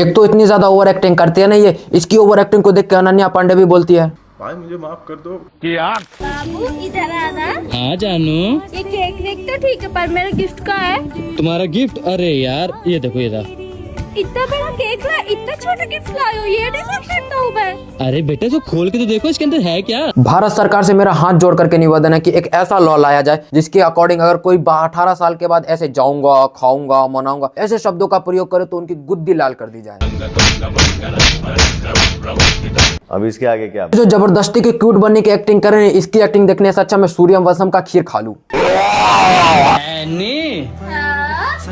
एक तो इतनी ज्यादा ओवर एक्टिंग करती है ना ये, इसकी ओवर एक्टिंग को देख के अनन्या पांडे भी बोलती है भाई मुझे माफ कर दो। बाबू इधर आना। हाँ जानू, ये केक वेक तो ठीक है पर मेरा गिफ्ट का है। तुम्हारा गिफ्ट? अरे यार ये देखो, ये था। इतना बड़ा केक ला, इतना छोटा गिफ्ट लाए हो, ये डिजर्व करता हूँ मैं। अरे बेटा जो खोल के तो देखो इसके अंदर है क्या। भारत सरकार से मेरा हाथ जोड़ करके निवेदन है कि एक ऐसा लॉ लाया जाए जिसके अकॉर्डिंग अगर कोई 18 साल के बाद ऐसे जाऊंगा, खाऊंगा, मनाऊंगा ऐसे शब्दों का प्रयोग करे तो उनकी गुद्दी लाल कर दी जाए। अब इसके आगे क्या? जो जबरदस्ती की क्यूट बनने की एक्टिंग कर रहे हैं, इसकी एक्टिंग देखने से अच्छा मैं सूर्यवंशम का खीर खा लूं। एनी,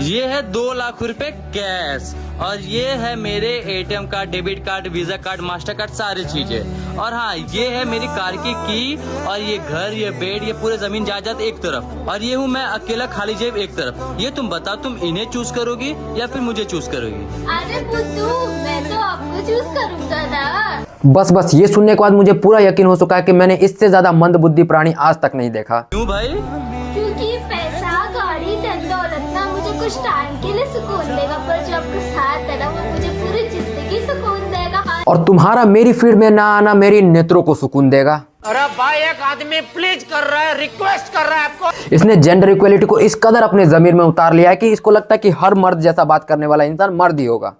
ये है 2 लाख रुपए कैश और ये है मेरे ATM card, debit card, visa card, master card, सारी चीजें। और हाँ, ये है मेरी कार की और ये घर, ये बेड, ये पूरे जमीन जायदाद एक तरफ और ये हूँ मैं अकेला खाली जेब एक तरफ। ये तुम बताओ, तुम इन्हें चूज करोगी या फिर मुझे चूज करोगी? अरे बुद्धू, मैं तो आपको चूज करूंगा ना। बस ये सुनने के बाद मुझे पूरा यकीन हो चुका है कि मैंने इससे ज्यादा मंदबुद्धि प्राणी आज तक नहीं देखा। क्यों भाई? क्योंकि पैसा, गाड़ी, धन दौलत ना मुझे कुछ टाइम के लिए सुकून देगा, पर जो आपका साथ है ना वो मुझे पूरी जिंदगी सुकून देगा। और तुम्हारा मेरी फील्ड में ना आना मेरी नेत्रों को सुकून देगा। अरे भाई एक आदमी प्लीज कर रहा है, रिक्वेस्ट कर रहा है आपको। इसने जेंडर इक्वलिटी को इस कदर अपने जमीर में उतार लिया है कि इसको लगता है कि हर मर्द जैसा बात करने वाला इंसान मर्द ही होगा।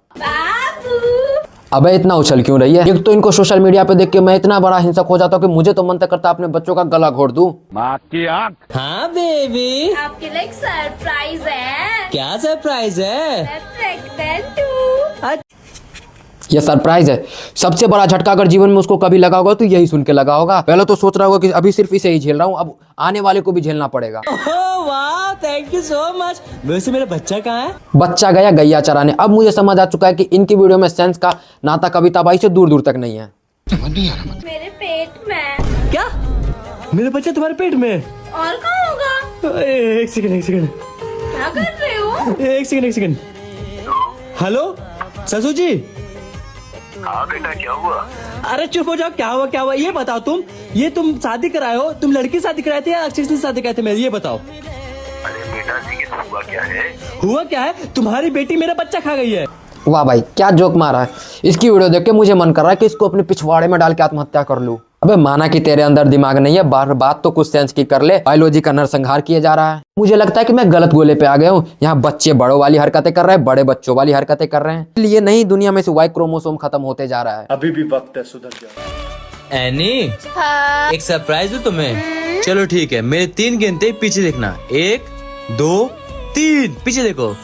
अबे इतना उछल क्यों रही है? एक तो इनको सोशल मीडिया पे देख के मैं इतना बड़ा हिंसक हो जाता हूँ कि मुझे तो मन तक करता अपने बच्चों का गला घोट दूं। हाँ बेबी, आपके लिए एक सरप्राइज है। क्या सरप्राइज है? मैं प्रेग्नेंट हूँ। ये सरप्राइज है। सबसे बड़ा झटका अगर जीवन में उसको कभी लगा होगा तो यही सुन के लगा होगा। पहले तो सोच रहा होगा कि अभी सिर्फ इसे ही झेल रहा हूँ, अब आने वाले को भी झेलना पड़ेगा। वाह, थैंक यू सो मच। वैसे मेरा बच्चा कहाँ है? बच्चा गया गैया चराने। अब मुझे समझ आ चुका है कि इनकी वीडियो में सेंस का नाता कविता बाई से दूर दूर तक नहीं है। मेरे पेट में। क्या? मेरा बच्चा तुम्हारे पेट में? और कहाँ होगा? एक सेकंड। क्या कर रहे हो? एक सेकंड। हेलो ससुर जी। हाँ बेटा, क्या हुआ? अरे चुप हो जाओ, क्या हुआ ये बताओ। तुम शादी कराए हो? तुम लड़की शादी कराए थे या अक्षय से शादी कराए थे? मेरे ये बताओ। अरे बेटा जी, हुआ क्या है? हुआ क्या है? तुम्हारी बेटी मेरा बच्चा खा गई है। वाह भाई क्या जोक मारा है। इसकी वीडियो देख के मुझे मन कर रहा है कि इसको अपने पिछवाड़े में डाल के आत्महत्या कर लूं। अबे माना कि तेरे अंदर दिमाग नहीं है, बात तो कुछ सेंस की कर ले। बायोलॉजी का नरसंहार किया जा रहा है। मुझे लगता है कि मैं गलत गोले पे आ गया हूँ। यहाँ बच्चे बड़ों वाली हरकतें कर रहे हैं, बड़े बच्चों वाली हरकतें कर रहे हैं। इसलिए नहीं, दुनिया में से वाई क्रोमोसोम खत्म होते जा रहा है। अभी भी वक्त है, सुधर जाओ। एनी, हाँ। एक सरप्राइज दो तुम्हें। चलो ठीक है, मेरे 3 गिनते पीछे देखना। 1 2 3, पीछे देखो।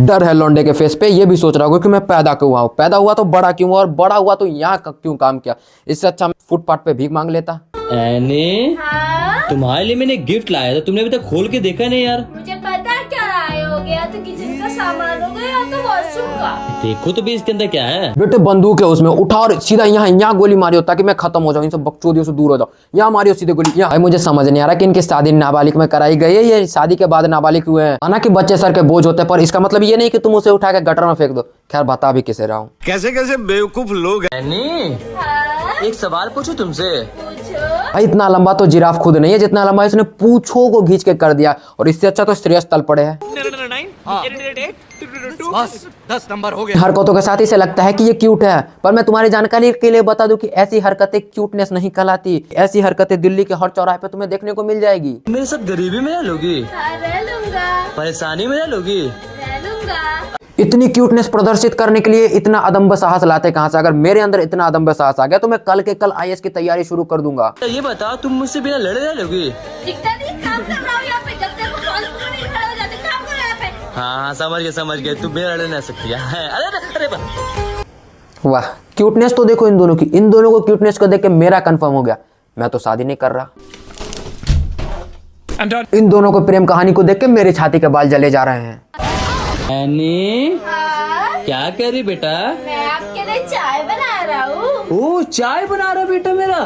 डर है लौंडे के फेस पे। ये भी सोच रहा होगा कि मैं पैदा क्यों हुआ हूँ, पैदा हुआ तो बड़ा क्यों हुआ और बड़ा हुआ तो यहाँ क्यों काम किया। इससे अच्छा मैं फुटपाथ पे भीख मांग लेता। एनी, हाँ? तुम्हारे लिए मैंने गिफ्ट लाया था, तुमने अभी तक खोल के देखा नहीं यार। मुझे पता क्या आए हो गया, तो किचन का सामान हो गया तो वॉशरूम का। देखो तो भी इसके अंदर क्या है। बेटे बंदूक है उसमें, उठा और सीधा यहाँ गोली मारियो ताकि मैं खत्म हो जाऊँ, इन सब बकचोदियों से दूर हो जाओ। यहाँ मारियो सीधे गोली। यहाँ भाई मुझे समझ नहीं आ रहा कि इनकी शादी नाबालिग में कराई गई है, ये शादी के बाद नाबालिग हुए हैं। माना कि बच्चे सर के बोझ होते हैं, पर इसका मतलब ये नहीं कि तुम उसे उठा के गटर में फेंक दो। खैर बता भी किसे रहा हूँ। कैसे कैसे बेवकूफ लोग हैं। एनी, हाँ? एक सवाल पूछूं तुमसे? पूछो। भाई इतना लंबा तो जिराफ खुद नहीं है जितना लंबा इसने पूछो को खींच के कर दिया, और इससे अच्छा तो श्रेयस तल पड़े है। 10 नंबर हो गया। हरकतों के साथ इसे लगता है कि ये क्यूट है, पर मैं तुम्हारी जानकारी के लिए बता दूं कि ऐसी हरकतें क्यूटनेस नहीं कहलाती। ऐसी हरकतें दिल्ली के हर चौराहे पे तुम्हें देखने को मिल जाएगी। मेरे साथ गरीबी में रह लोगी, हाँ, रह लूंगा। परेशानी में रह लोगी। रह लूंगा। इतनी क्यूटनेस प्रदर्शित करने के लिए इतना अदम्ब साहस लाते कहां से? अगर मेरे अंदर इतना अदम्ब साहस आ गया तो मैं कल के कल आईएएस की तैयारी शुरू कर दूंगा। तो ये बताओ, तुम मुझसे बिना लड़े रह लोगी? दिखता नहीं, काम कर रहा हूँ यहाँ पे। जब तक कॉल नहीं खड़ा हो जाते, काम करो यहाँ पे। हाँ समझ गए, तुम बिना लड़े नहीं सकती है। अरे वाह क्यूटनेस तो देखो इन दोनों की। इन दोनों को क्यूटनेस को देख के मेरा कंफर्म हो गया, मैं तो शादी नहीं कर रहा। इन दोनों को प्रेम कहानी को देख के मेरे छाती के बाल जले जा रहे हैं। एनी, हाँ? क्या कर रही बेटा? मैं आपके लिए चाय बना रहा हूँ। ओ चाय बना रहा बेटा मेरा।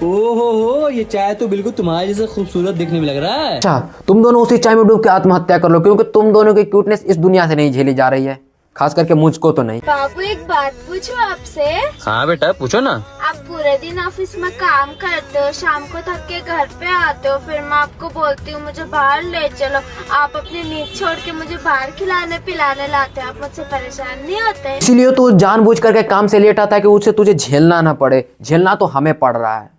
ओहो, ये चाय तो बिल्कुल तुम्हारे जैसा खूबसूरत दिखने में लग रहा है। अच्छा तुम दोनों उसी चाय में डूब के आत्महत्या कर लो, क्योंकि तुम दोनों की क्यूटनेस इस दुनिया से नहीं झेली जा रही है, खास करके मुझको तो नहीं। बाबू एक बात पूछूं आपसे? हाँ बेटा पूछो ना। आप आप पूरे दिन ऑफिस में काम करते हो, शाम को थक के घर पे आते हो, फिर मैं आपको बोलती हूँ मुझे बाहर ले चलो, आप अपनी नींद छोड़ के मुझे बाहर खिलाने पिलाने लाते हो, आप मुझसे परेशान नहीं होते? इसीलिए तो जानबूझ करके काम से लेट आता है कि उससे तुझे झेलना ना पड़े। झेलना तो हमें पड़ रहा है।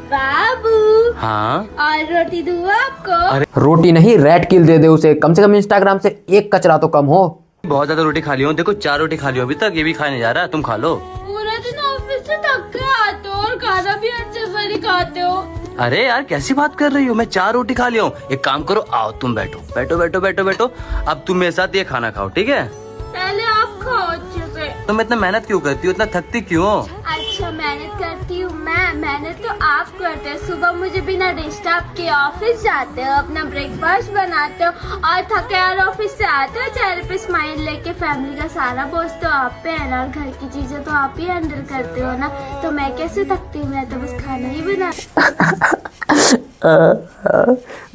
बाबू, हाँ और रोटी दूँ आपको? रोटी नहीं, रेड किल दे दे उसे, कम से कम इंस्टाग्राम से एक कचरा तो कम हो। बहुत ज्यादा रोटी खा ली हूँ, देखो 4 रोटी खा ली हूँ अभी तक, ये भी खाने जा रहा है, तुम खा लो। पूरा दिन ऑफिस से थक के आते हो और खाना भी अच्छे से नहीं खाते हो। अरे यार कैसी बात कर रही हो, मैं 4 रोटी खा लिया हूँ। एक काम करो, आओ तुम बैठो बैठो बैठो बैठो बैठो, अब तुम मेरे साथ ये खाना खाओ, ठीक है? पहले आप खाओ अच्छे से। तुम इतना मेहनत क्यों करती हो, इतना थकती क्यों हो? अच्छा मेहनत करती हूँ मैं, मेहनत तो आप करते हो। सुबह मुझे बिना डिस्टर्ब के ऑफिस जाते हो, अपना ब्रेकफास्ट बनाते हो और थके यार ऑफिस से आते हो, चेहरे पे स्माइल लेके। फैमिली का सारा बोझ तो आप पे है ना, और घर की चीजें तो आप ही हैंडल करते हो ना, तो मैं कैसे थकती हूँ? मैं तो बस खाना ही बना।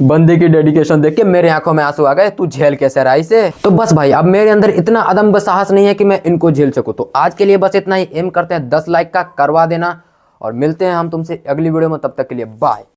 बंदे की डेडिकेशन देख के मेरे आंखों में आंसू आ गए। तू झेल कैसे रहा इसे? तो बस भाई, अब मेरे अंदर इतना अदम्य साहस नहीं है कि मैं इनको झेल सकूं। तो आज के लिए बस इतना ही। एम करते हैं 10 लाइक का करवा देना, और मिलते हैं हम तुमसे अगली वीडियो में। तब तक के लिए बाय।